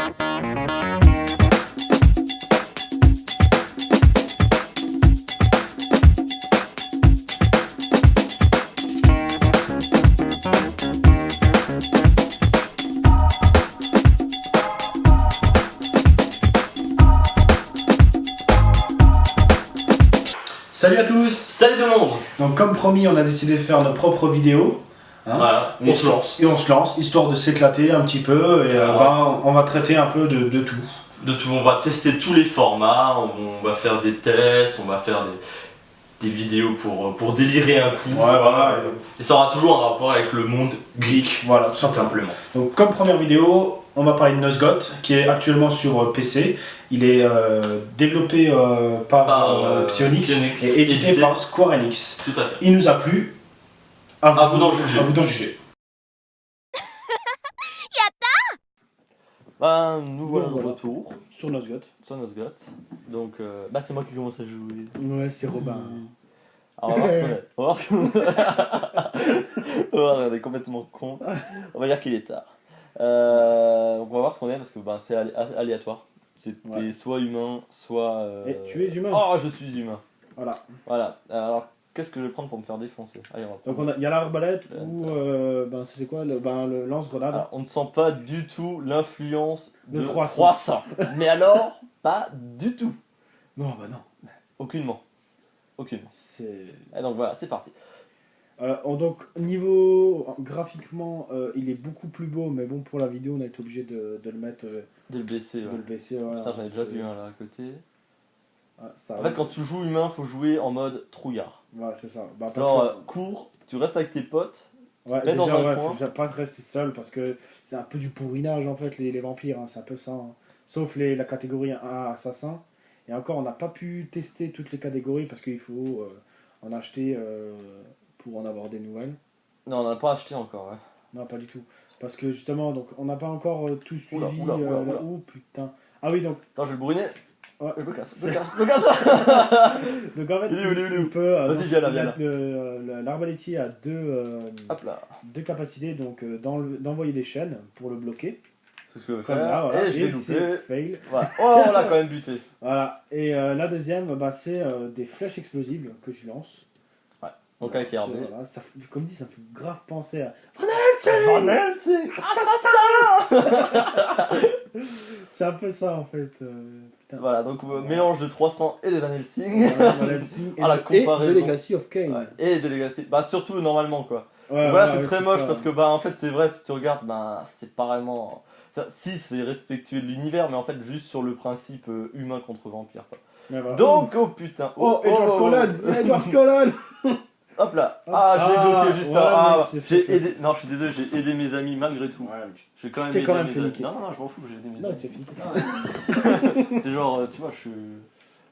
Salut à tous! Salut tout le monde! Donc comme promis, on a décidé de faire nos propres vidéos. Hein, voilà, on se lance. Et on se lance, histoire de s'éclater un petit peu. Et on va traiter un peu de tout. De tout, on va tester tous les formats, on va faire des tests, on va faire des vidéos pour délirer un coup. Ouais, voilà. Et ça aura toujours un rapport avec le monde geek. Voilà, tout simplement. Donc comme première vidéo, on va parler de Nosgoth, qui est actuellement sur PC. Il est développé par Psyonix et édité par Square Enix. Tout à fait. Il nous a plu. À vous d'en juger. À vous d'en juger. Bah, nous voilà de retour sur Nosgoth. Donc, c'est moi qui commence à jouer. Ouais, c'est Robin. Alors, on va voir ce qu'on a. On est complètement con. On va dire qu'il est tard. Donc, on va voir ce qu'on est parce que c'est aléatoire. C'était soit humain, soit. Et tu es humain. Oh, je suis humain. Voilà. Alors, qu'est-ce que je vais prendre pour me faire défoncer? Allez, donc il y a l'arbalète ou c'était quoi le lance-grenade. On ne sent pas du tout l'influence de 300. Mais alors, pas du tout. Non, bah non. Aucunement. Et donc voilà, c'est parti. Donc niveau graphiquement, il est beaucoup plus beau, mais bon, pour la vidéo, on a été obligé de le mettre. De le baisser. Voilà. Putain, j'en ai déjà vu un là à côté. En fait, quand tu joues humain, faut jouer en mode trouillard. Ouais, c'est ça. Cours, tu restes avec tes potes, tu te mets dans un coin. Faut pas rester seul parce que c'est un peu du pourrinage en fait, les vampires, hein, c'est un peu ça. Hein. Sauf la catégorie 1 assassin. Et encore, on n'a pas pu tester toutes les catégories parce qu'il faut en acheter pour en avoir des nouvelles. Non, on n'a pas acheté encore. Ouais. Non, pas du tout. Parce que justement, donc, on n'a pas encore tout suivi. Oula. Oh putain. Ah oui, donc. Attends, je vais le bourriner. Ouais. Je me casse. Donc en fait, il peut. Vas-y, viens là. L'arbalétier a deux capacités, donc d'envoyer des chaînes pour le bloquer. C'est ce que je vais faire. Là, voilà. Et je l'ai loupé. Fail. Voilà. Oh, on l'a quand même buté. Voilà. Et la deuxième, c'est des flèches explosibles que tu lances. Ouais. Donc avec RB. Voilà. Comme dit, ça me fait grave penser à Van Helsing. C'est un peu ça en fait. Voilà, donc mélange de 300 et de Van Helsing. La comparaison. Et de Legacy of Kain. Ouais. Et de Legacy. Surtout normalement quoi. Ouais, voilà, c'est très moche parce que en fait c'est vrai, si tu regardes, c'est pas vraiment. Si, c'est respectueux de l'univers, mais en fait juste sur le principe humain contre vampire quoi. Voilà. Donc, oh putain. Edward Cullen. Hop là. Je l'ai bloqué juste là. J'ai aidé. Non, je suis désolé, j'ai aidé mes amis malgré tout. Ouais, j'ai quand même aidé fait mes amis. niquer. Non, je m'en fous, j'ai aidé mes Non, amis. tu t'es fini. C'est genre, tu vois, je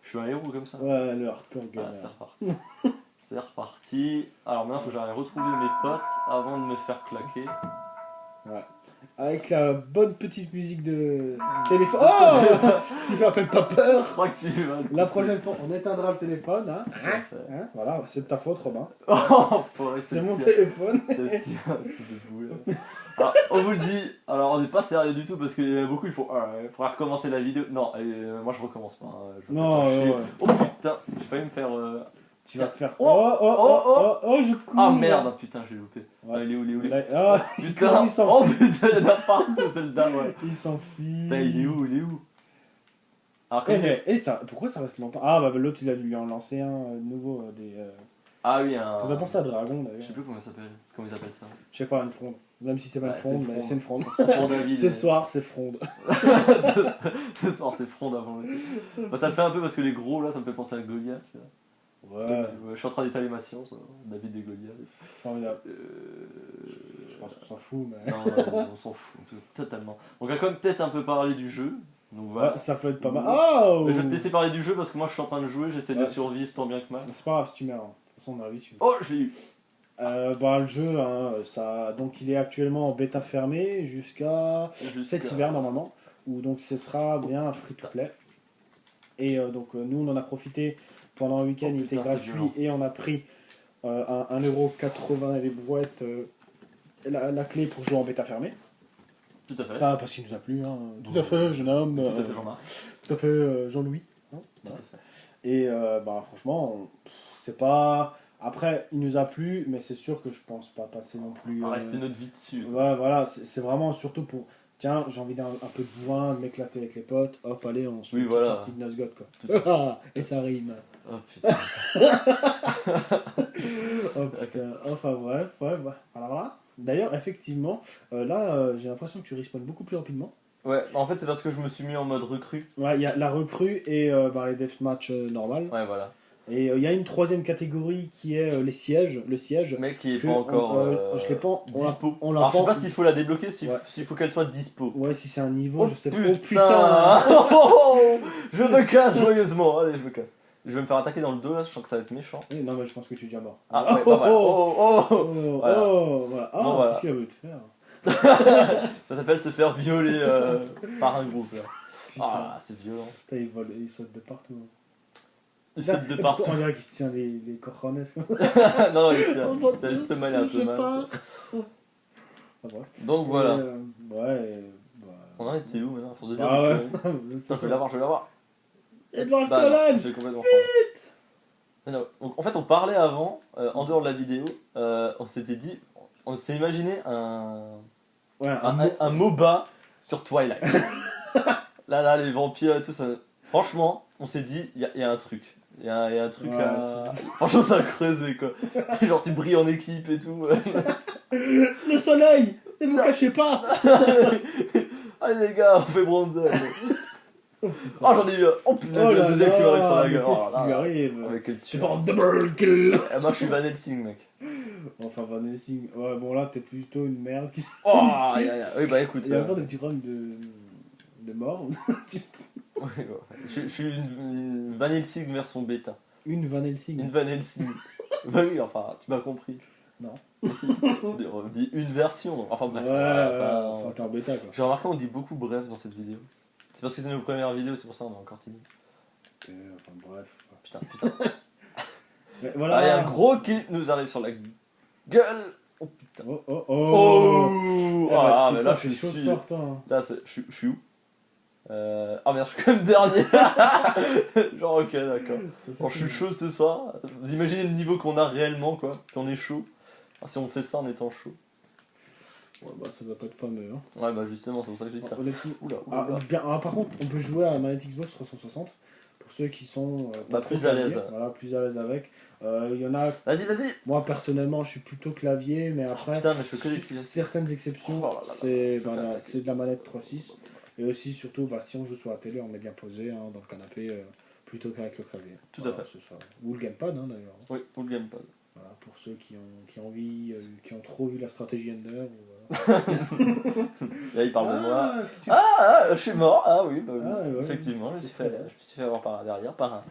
suis un héros comme ça. Ouais, le hardcore game. C'est reparti. C'est reparti. Alors maintenant, il faut que j'aille retrouver mes potes avant de me faire claquer. Ouais. Avec la bonne petite musique de téléphone. Oh qui fait à peine pas peur. Je crois que tu vas. La prochaine fois, on éteindra le téléphone. Hein, voilà, c'est de ta faute, Robin. C'est mon téléphone. C'est le tien, c'est de bouille. Alors, on vous le dit, alors on n'est pas sérieux du tout parce qu'il y en a beaucoup, il faudra recommencer la vidéo. Non, moi je recommence pas. Non, Oh putain, j'ai failli me faire. Tu vas te faire. Je cours. Ah merde, putain, j'ai loupé. Ouais. Il est où Putain, il s'enfuit. Putain, il y en a partout, c'est le dame, ouais. Il s'enfuit. Putain, il est où Alors, pourquoi ça reste longtemps? Ah, l'autre il a dû en lancer un nouveau. Ah oui, Ça fait penser à Dragon d'ailleurs. Je sais plus comment ils appellent ça. Je sais pas, une fronde. Même si c'est pas une fronde, mais c'est une fronde. Ce soir, c'est fronde. Ce soir, c'est fronde avant le. Ça me fait un peu parce que les gros là, ça me fait penser à Goliath. Ouais. Je suis en train d'étaler ma science, David et Goliath. Formidable. Je pense qu'on s'en fout, mais. Non, on s'en fout, totalement. Donc, on va quand même peut-être un peu parler du jeu. Donc voilà. Ouais, ça peut être pas mal. Oh je vais te laisser parler du jeu parce que moi je suis en train de jouer, j'essaie de survivre tant bien que mal. C'est pas grave si tu meurs. De toute façon, on a l'habitude. Oh, je l'ai eu. Le jeu, donc il est actuellement en bêta fermée jusqu'à cet hiver normalement, où donc ce sera bien free to play. Et donc nous on en a profité pendant un week-end, il était gratuit et on a pris à 1,80€ les boîtes, la clé pour jouer en bêta fermée. Tout à fait. Pas parce qu'il nous a plu, hein. Tout à fait, jeune homme. Tout à fait, Jean-Marc. Tout à fait, Jean-Louis. Hein, voilà. Et franchement, c'est pas. Après, il nous a plu, mais c'est sûr que je pense pas passer non plus. Rester notre vie dessus. Ouais, voilà, c'est vraiment surtout pour. Tiens, j'ai envie d'un peu de bourrin, de m'éclater avec les potes. Hop, allez, on se fait une petite partie de Nosgoth, quoi. Et ça rime. Oh putain. Oh putain. Enfin bref, ouais, voilà. D'ailleurs, effectivement, là, j'ai l'impression que tu respawns beaucoup plus rapidement. Ouais, en fait, c'est parce que je me suis mis en mode recrue. Ouais, il y a la recrue et les deathmatch normales. Ouais, voilà. Et il y a une troisième catégorie qui est le siège. Mais qui est pas encore je l'ai pas. dispo. On l'a Alors, je sais pas. pas s'il faut la débloquer, s'il Ouais. faut qu'elle soit dispo. Ouais, si c'est un niveau, Oh, je sais pas. putain. Oh putain. Je me casse joyeusement. Allez, je me casse. Je vais me faire attaquer dans le dos là, je sens que ça va être méchant. Oui, non, mais je pense que tu es déjà mort. Ah ouais, pas mal. Voilà. Voilà. Ah, Bon, qu'est-ce qu'il a voulu te faire? Ça s'appelle se faire violer par un groupe là. Putain. Ah, c'est violent. Putain, il saute de partout. Il saute de Et partout. pourtant, on dirait qu'il se tient les cojones. Non, il se laisse te mal un peu mal. Ah, bref. Donc voilà. Ouais. On en était où maintenant à force de dire Ah des ouais. conneries. Putain, je vais l'avoir. Edouard Bah, non, Colonne. je vais complètement prendre. Mais non, donc, en fait, on parlait avant, en dehors de la vidéo, on s'était dit, on s'est imaginé Ouais, un MOBA sur Twilight. là, les vampires et tout ça. Franchement, on s'est dit, il y a un truc. Il y a un truc Ouais, à. Franchement, ça a creusé quoi. Genre, tu brilles en équipe et tout. Le soleil. Ne vous cachez pas. Allez les gars, on fait bronzer. Oh, j'en ai eu un. Oh putain, Oh le là deuxième qui m'arrive sur la mais gueule. qu'est-ce Oh là qui lui là. arrive? Avec quel C'est tueur. pas un double kill. Eh, moi, je suis Van Helsing, mec. Enfin, Van Helsing. Ouais, bon, là, t'es plutôt une merde. Oh, aïe, aïe, aïe. Oui, bah écoute. Il y a encore des petits problèmes de mort. Ouais, ouais. Je suis une Van Helsing version bêta. Une Van Helsing. Une Van Helsing. Bah oui, enfin, tu m'as compris. Non. Mais si, on dit une version. Enfin bref. Enfin, t'es en bêta, quoi. J'ai remarqué on dit beaucoup bref dans cette vidéo. C'est parce que c'est nos premières vidéos, c'est pour ça qu'on est encore timide. Enfin, bref. Putain. Mais voilà. Allez, un gros kill nous arrive sur la gueule. Oh putain. Oh. Oh, ah, mais là, je suis chaud suis. ce soir, toi. Hein. Là, je suis où Ah merde, je suis quand même dernier. Genre, ok, d'accord. Bon, je suis chaud ce soir. Vous imaginez le niveau qu'on a réellement, quoi. Si on est chaud. Enfin, si on fait ça en étant chaud. Ouais, bah, ça doit pas être fameux. Hein. Ouais, bah justement, c'est pour ça que je dis ça. Honnêtement. Oula. Par contre, on peut jouer à la manette Xbox 360 pour ceux qui sont Bah, pas plus trop à clavier. l'aise. Voilà, plus à l'aise avec. Il y en a. Vas-y. Moi personnellement, je suis plutôt clavier, mais après, Putain, mais je fais que des clients. certaines exceptions, Oh là là, c'est je vais faire attaquer. c'est de la manette 3.6. Et aussi, surtout, si on joue sur la télé, on est bien posé hein, dans le canapé plutôt qu'avec le clavier. Tout à fait. C'est ça. Ou le gamepad hein, d'ailleurs. Oui, ou le gamepad. Voilà, pour ceux qui ont envie, qui ont trop vu la stratégie Ender. Là, il parle de moi. est-ce que tu- Je suis mort. Ah oui, bah oui. Ah, ouais, Effectivement, je me c'est suis fait avoir par derrière par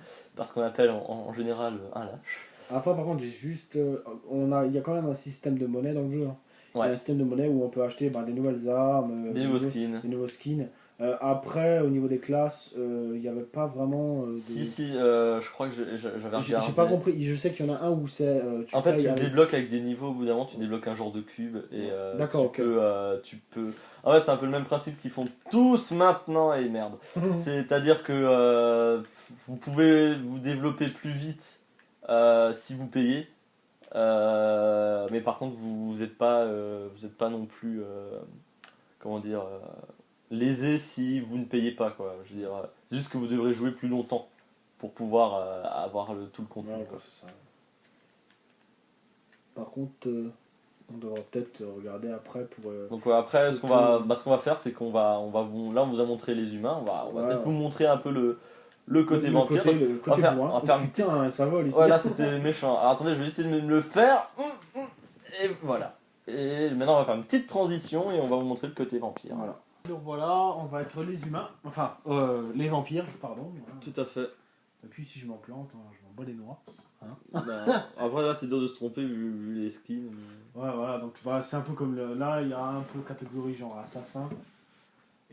ce qu'on appelle en général un lâche. Après, par contre, j'ai juste. Il y a quand même un système de monnaie dans le jeu. Hein. Il y Ouais. a un système de monnaie où on peut acheter des nouvelles armes, Des nouveaux skins. des nouveaux skins. Après, au niveau des classes, il n'y avait pas vraiment. Si, je crois que j'avais regardé. J'ai pas compris. Je sais qu'il y en a un où c'est. En fait, payes tu le avec- débloques avec des niveaux, au bout d'un moment, tu débloques un genre de cube et D'accord, tu, ok. peux. En fait, c'est un peu le même principe qu'ils font tous maintenant et merde. C'est-à-dire que vous pouvez vous développer plus vite si vous payez, mais par contre, vous n'êtes pas non plus, comment dire, lésé si vous ne payez pas, quoi. Je veux dire, c'est juste que vous devrez jouer plus longtemps pour pouvoir avoir tout le contenu. Ouais, quoi. c'est ça. Par contre, on devrait peut-être regarder après pour. Donc après, ce qu'on va faire, c'est qu'on va là, on vous a montré les humains, on va Ouais. peut-être vous montrer un peu le côté vampire. Le côté faire- bourrin. on va faire Oh, une putain, ça vole ici. Voilà, c'était méchant. Alors attendez, je vais essayer de me le faire. Et voilà. Et maintenant, on va faire une petite transition et on va vous montrer le côté vampire. Voilà. Donc voilà, on va être les humains. Enfin, les vampires, pardon. Voilà. Tout à fait. Et puis si je m'en plante, hein, je m'en bats les noix. Après, là, c'est dur de se tromper vu les skins. Ouais, voilà, donc c'est un peu comme là, il y a un peu catégorie genre assassin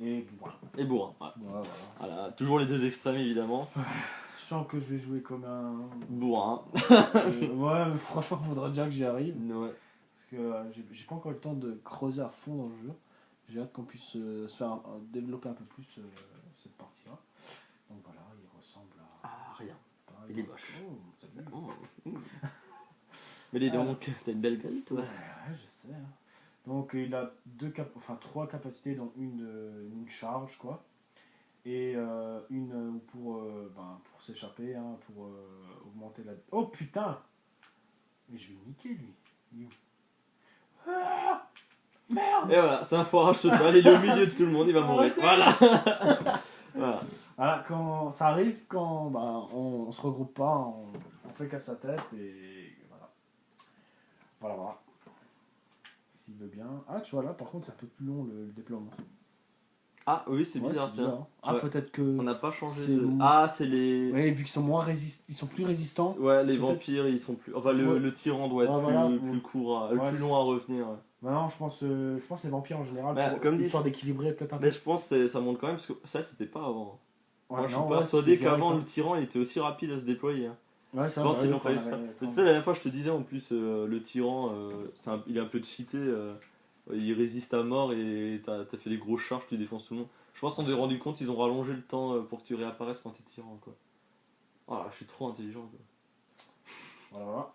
et bourrin. Et bourrin. Ouais. Ouais, voilà. Voilà. Toujours les deux extrêmes, évidemment. Je sens que je vais jouer comme un. Bourrin. Ouais, mais franchement, il faudra déjà que j'y arrive. Ouais. Parce que j'ai pas encore le temps de creuser à fond dans le jeu. J'ai hâte qu'on puisse se faire développer un peu plus cette partie-là. Donc voilà, il ressemble à... Ah, rien. Il est moche. Oh, salut. Mais dis donc, t'as une belle gueule, toi. Ouais, je sais. Hein. Donc il a trois capacités, dont une charge, quoi. Et une pour s'échapper, hein, pour augmenter la... Oh putain! Mais je vais le niquer, lui. Il est où? Ah, merde! Et voilà, c'est un foirage total, il est au milieu de tout le monde, il va mourir. Voilà. Voilà. Voilà, quand ça arrive, quand on se regroupe pas, on fait qu'à sa tête et voilà. Voilà. S'il veut bien. Ah, tu vois là, par contre, c'est un peu plus long le déploiement. Ah oui, c'est Ouais, bizarre, c'est tiens. bizarre. Ah, Ouais. peut-être que. On n'a pas changé c'est de. Ah, c'est les. Ouais, vu qu'ils sont ils sont plus résistants. Ouais, les Peut-être- vampires, ils sont plus. Enfin, Ouais. le tyran doit être Ouais, voilà. plus court, Ouais, plus long à revenir. Ouais. Non, je pense les vampires en général, Bah, pour comme dit, histoire d'équilibrer peut-être un peu. Mais je pense que ça monte quand même, parce que ça, c'était pas avant. Ouais, Moi, je suis non, ouais, persuadé c'était direct, qu'avant, hein. le tyran, il était aussi rapide à se déployer. Hein. Ouais, Je ça pense qu'ils l'ont quand fait on exprès. avait- Tu sais, la dernière fois, je te disais en plus, le tyran, il est un peu cheaté. Il résiste à mort et t'as fait des grosses charges, tu défonces tout le monde. Je pense qu'on s'est rendu compte, ils ont rallongé le temps pour que tu réapparaisses quand t'es tyran. Quoi. Ah, je suis trop intelligent. Quoi. Voilà.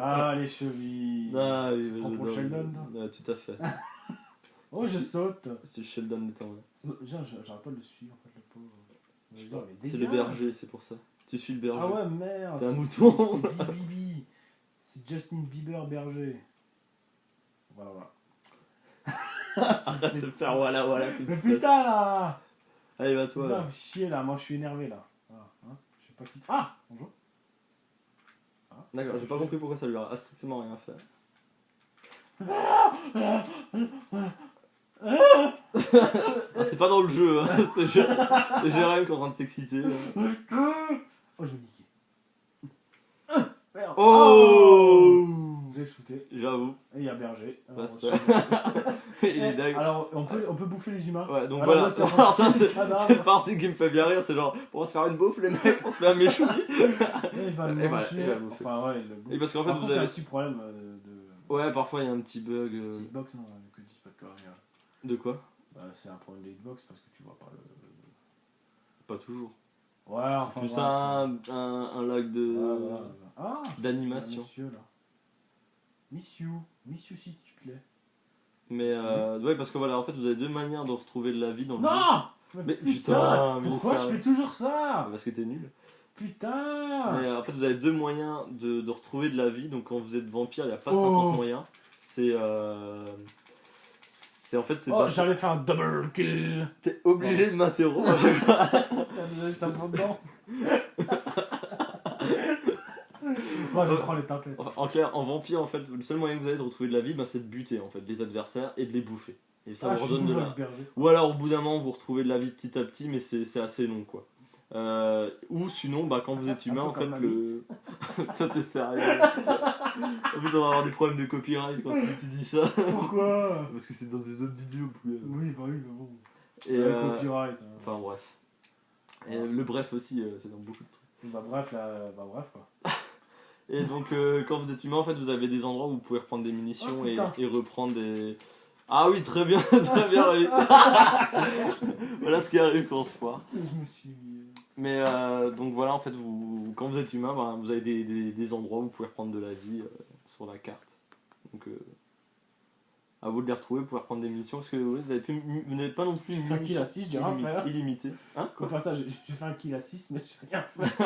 Ah, les chevilles. Ah, oui, Tu prends pour Sheldon, toi Ouais, tout à fait. Oh, je saute. C'est Sheldon des temps. Ouais. J'arrête pas de le suivre, en fait, le pauvre. Je sais Vas-y, pas. mais C'est le dégage. berger, c'est pour ça. Tu suis le berger. Ah ouais, merde. T'es un c'est- mouton. C'est Bibi. C'est Justin Bieber berger. Voilà. Arrête de faire voilà, tu me Mais stresses. putain là. Allez, va toi. Putain, Là. chier là, moi je suis énervé là. Ah, hein, je sais pas qui. Ah, bonjour. Ah, D'accord, j'ai pas compris pourquoi ça lui a strictement rien fait. Ah, c'est pas dans le jeu, hein. C'est Jérém qui est en train de s'exciter. Oh, je vais niquer. Merde. Oh, J'ai shooté. J'avoue. Et il y a berger. Bah, Alors, c'est pas- Il est dingue. alors, on peut bouffer les humains. Ouais, donc Alors, voilà. moi, tiens, Alors, ça, ah, non, c'est le parti qui me fait bien rire. C'est genre, on va se faire une bouffe, les mecs, on se fait un méchoui. Il va le Et voilà, manger. il va bouffer. Enfin, ouais, il le bouffe. Et parce qu'en fait, Par vous contre, il y a avez. un petit problème de. Ouais, parfois il y a un petit bug. C'est hitbox, non, que dis pas de conneries. Hein. De quoi? Bah, c'est un problème de hitbox parce que tu vois pas le. Pas toujours. Ouais, C'est enfin. plus bref. un lag de. Voilà. Ah, d'animation. monsieur là. Miss you, s'il te plaît. Mais ouais, parce que voilà, en fait, vous avez deux manières de retrouver de la vie dans le jeu. Non. Mais putain, mais pourquoi ça- je fais toujours ça? Parce que t'es nul. Putain. Mais en fait, vous avez deux moyens de retrouver de la vie. Donc, quand vous êtes vampire, il n'y a pas Oh. 50 moyens. C'est en fait, c'est Oh, pas. j'allais faire un double kill. T'es obligé de m'interrompre. à chaque fois. Désolé, je tape dedans. Moi, je prends les tapettes. Enfin, en clair, en vampire, en fait, le seul moyen que vous avez de retrouver de la vie, ben, c'est de buter en fait les adversaires et de les bouffer. Et ça vous Je suis redonne de nouveau la. avec berger. Ou alors au bout d'un moment vous retrouvez de la vie petit à petit, mais c'est assez long quoi. Ou sinon, bah, quand vous êtes humain, Un en peu fait, comme le. Toi t'es sérieux. En plus, on va avoir des problèmes de copyright quand tu dis ça. Pourquoi? Parce que c'est dans des autres vidéos. Plus, Oui, bah oui, mais bon. Et, Le copyright. Enfin bref. Et le bref aussi, c'est dans beaucoup de trucs. Bah bref, quoi. Et donc, quand vous êtes humain, en fait, vous avez des endroits où vous pouvez reprendre des munitions Oh, et putain. reprendre des. Ah oui, très bien, très bien réussi. Voilà ce qui arrive quand on se foire. Je me suis. Mais donc voilà, en fait, quand vous êtes humain, ben, vous avez des endroits où vous pouvez reprendre de la vie sur la carte. Donc, à vous de les retrouver, vous pouvez reprendre des munitions parce que ouais, vous n'avez pas non plus J'ai fait un kill à 6, j'ai rien fait. illimité. Hein Au passage, j'ai fait un kill à 6, mais j'ai rien fait.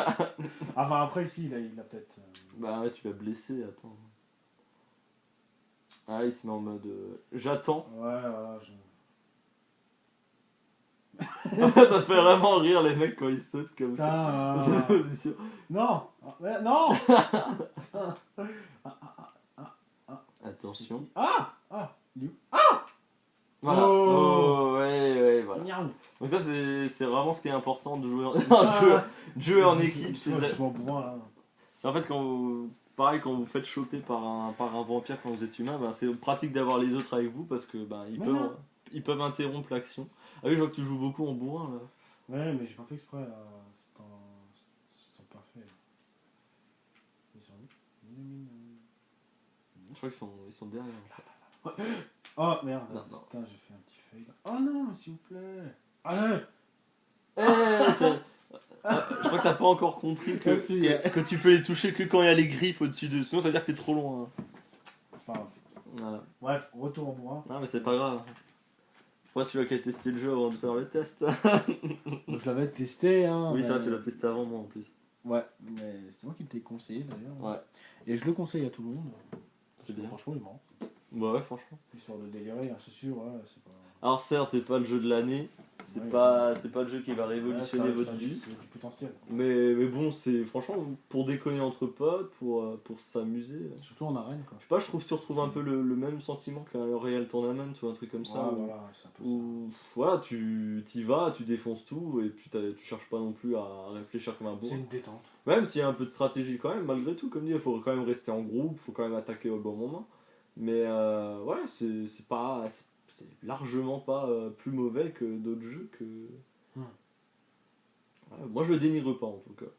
Enfin, après, si, il a peut-être. Bah ouais, tu l'as blessé, attends. Ah, il se met en mode j'attends. Ouais, voilà. Ça fait vraiment rire les mecs quand ils sautent comme ça. Putain. Dans cette position. Non. Non. Attention. Ah. Voilà. Oh. Oh, ouais, voilà. Miaou. Donc ça c'est vraiment ce qui est important de jouer en, Ah. de jouer en équipe. Je suis en bourrin là. C'est en fait pareil quand vous faites choper par un vampire quand vous êtes humain, ben, c'est pratique d'avoir les autres avec vous parce que ben, ils peuvent interrompre l'action. Ah oui, je vois que tu joues beaucoup en bourrin là. Ouais, mais j'ai pas fait exprès là. C'est parfait. Ils sont où? Je crois qu'ils sont derrière. En fait. Oh merde. Non, non. Putain, j'ai fait un petit fail. Oh non, s'il vous plaît. Allez. Je crois que t'as pas encore compris que tu peux les toucher que quand il y a les griffes au-dessus d'eux. Sinon, ça veut dire que t'es trop loin. Enfin, Voilà. bref, retour au bois. Non, mais c'est pas grave. Moi, celui qui a testé le jeu avant de faire le test. Je l'avais testé, hein. Oui, mais... ça, tu l'as testé avant moi en plus. Ouais, mais c'est moi qui t'ai conseillé d'ailleurs. Ouais, Et je le conseille à tout le monde. c'est bien. Franchement, il est marrant. Ouais, franchement. Histoire de délirer, hein, c'est sûr, ouais, c'est pas. Alors, certes, c'est pas le jeu de l'année. C'est Ouais, pas le jeu qui va révolutionner ça, votre ça, vie. c'est du potentiel. Mais bon, c'est franchement pour déconner entre potes, pour s'amuser. Surtout en arène, quoi. Je sais pas, je trouve que tu retrouves un peu le même sentiment qu'un Real Tournament ou un truc comme ça. Ouais, où, voilà, c'est un peu où, voilà, tu t'y vas, tu défonces tout et puis tu cherches pas non plus à réfléchir comme un ça. bourrin. C'est une détente. Même s'il y a un peu de stratégie quand même, malgré tout, comme dit, il faut quand même rester en groupe, il faut quand même attaquer au bon moment. Mais ouais, c'est pas. C'est largement pas plus mauvais que d'autres jeux que. Ouais, moi je le dénigre pas en tout cas.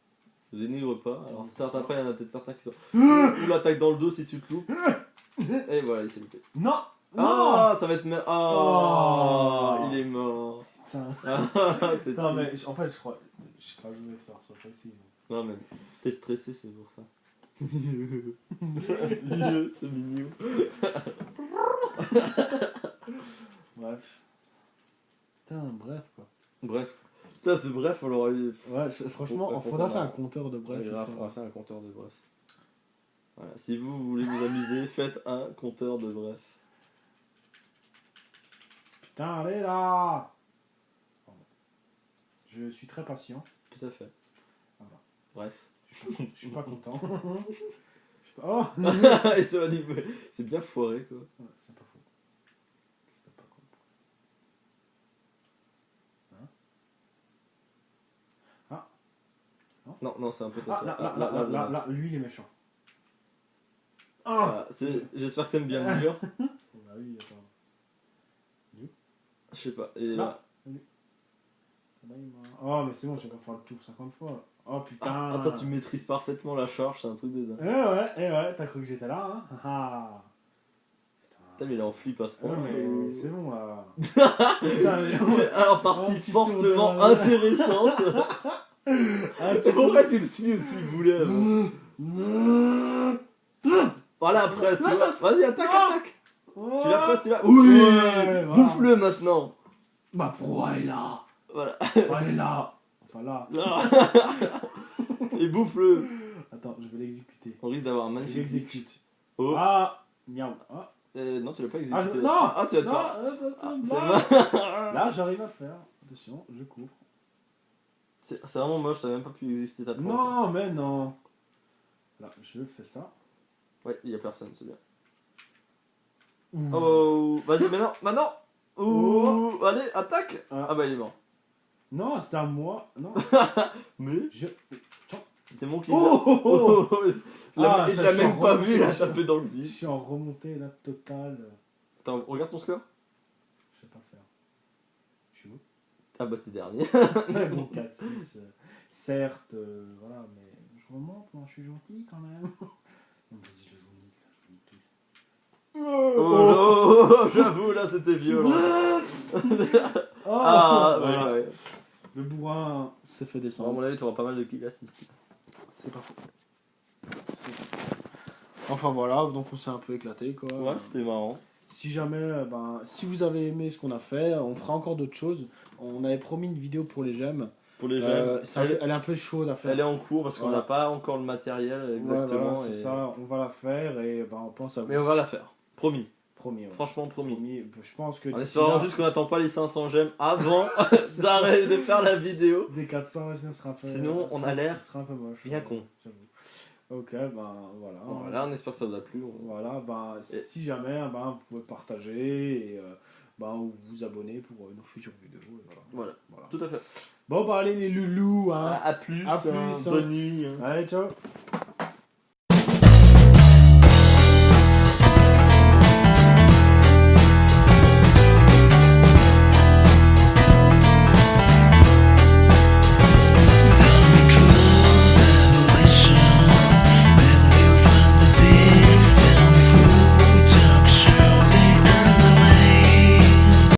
Je le dénigre pas. Alors certes après il y en a peut-être certains qui sont. Ou l'attaque dans le dos si tu te loupes. Et voilà, il s'est loupé. Non. Ah, ça va être. Ah, Oh. il est mort. Putain. C'est Non, triste. mais en fait, je crois. Je crois jouer ça, c'est pas possible. Non mais t'es stressé, c'est pour ça. C'est mignon. Bref. Putain, bref, quoi. Bref. Putain, c'est bref, on l'aurait eu. Ouais, franchement, Faut il pas faudra qu'on faire a- un compteur de bref. Ouais, grave, on va faire un compteur de bref. Voilà. Si vous voulez vous amuser, faites un compteur de bref. Putain, allez là. Pardon. Je suis très patient. Tout à fait. Voilà. Bref. Je suis pas content. Oh. Et ça va dire, c'est bien foiré quoi. Ouais, c'est pas faux. C'était pas cool. Hein? Ah. Non, c'est un peu Ah, là, lui il est méchant. Ah, j'espère que t'aimes bien le dur. Bah oui, attends. Je sais pas, il est là. Oh, mais c'est bon, j'ai encore faire le tour 50 fois. Oh putain. Ah, attends, tu maîtrises parfaitement la charge, c'est un truc de dingue. Ouais, t'as cru que j'étais là, hein? Ah. Putain, mais il est en flip à ce Ouais, point. mais c'est bon là. Putain, mais Alors, Un partie petit tour fortement de- intéressante. un petit Pourquoi tu le suis aussi, boulet? Voilà, presse, tu vois. Vas-y, attaque. Tu la presses, tu la. Oui, Ouais, voilà. bouffe-le maintenant. Ma proie est là. Voilà. Enfin, elle est là. Enfin là. Là. Et bouffe-le. Attends, je vais l'exécuter. On risque d'avoir un Je magnifique. l'exécute. Oh. Ah, miaou. Ah. Non, tu l'as pas Ah, exécuté. non. Ah, tu vas le Non, faire. attends, C'est non. ma- Là, j'arrive à faire. Attention, je cours. C'est vraiment moche, t'as même pas pu exécuter ta proie. Non, mais non. Là, je fais ça. Ouais, il y a personne, c'est bien. Ouh. Oh, vas-y, maintenant. Ouh, Oh. allez, attaque. Ah. Ah bah il est mort. Non, c'était à moi. Non. Mais Je. c'était mon qui. Oh. Il Ah, l'a ça, je suis même en pas remontée, vu, il a je suis en- tapé dans le Je vide. suis en remontée là totale. Attends, regarde ton score. Je sais pas faire. Je suis où? Ah bah t'es dernier. Mais bon, 4-6. Certes, voilà, mais je remonte, moi je suis gentil quand même. Non, vas-y, je joue nique, là, je joue nique tous. Oh, j'avoue, là c'était violent. Oh, Ah, voilà. ouais. Le bourrin s'est fait Bon, à descendre. mon avis, tu auras pas mal de kill assist. C'est pas faux. Enfin voilà, donc on s'est un peu éclaté quoi. Ouais, c'était marrant. Si jamais, si vous avez aimé ce qu'on a fait, on fera encore d'autres choses. On avait promis une vidéo pour les gemmes. Pour les jeunes, Elle est un peu chaude à faire. elle est en cours parce qu'on Voilà. n'a pas encore le matériel Ouais, exactement. voilà, c'est et- ça, on va la faire et on pense à vous. Mais on va la faire. Promis. Promis. Ouais. Franchement, promis. Promis. Je pense que En d'ici espérant là, juste qu'on n'attend pas les 500 gemmes avant d'arrêter de faire la vidéo. Des 400, sinon, ce sera un peu, Sinon, on a l'air ce sera un peu moche. bien con. J'avoue. Ok, voilà. Voilà, on espère que ça vous a plu. Voilà, Et- si jamais, vous pouvez partager et ou vous abonner pour nos futures vidéos. Et voilà. Voilà, tout à fait. Bon, allez les loulous, hein. À plus, À plus, hein. hein. Bonne nuit. Hein. Allez, ciao.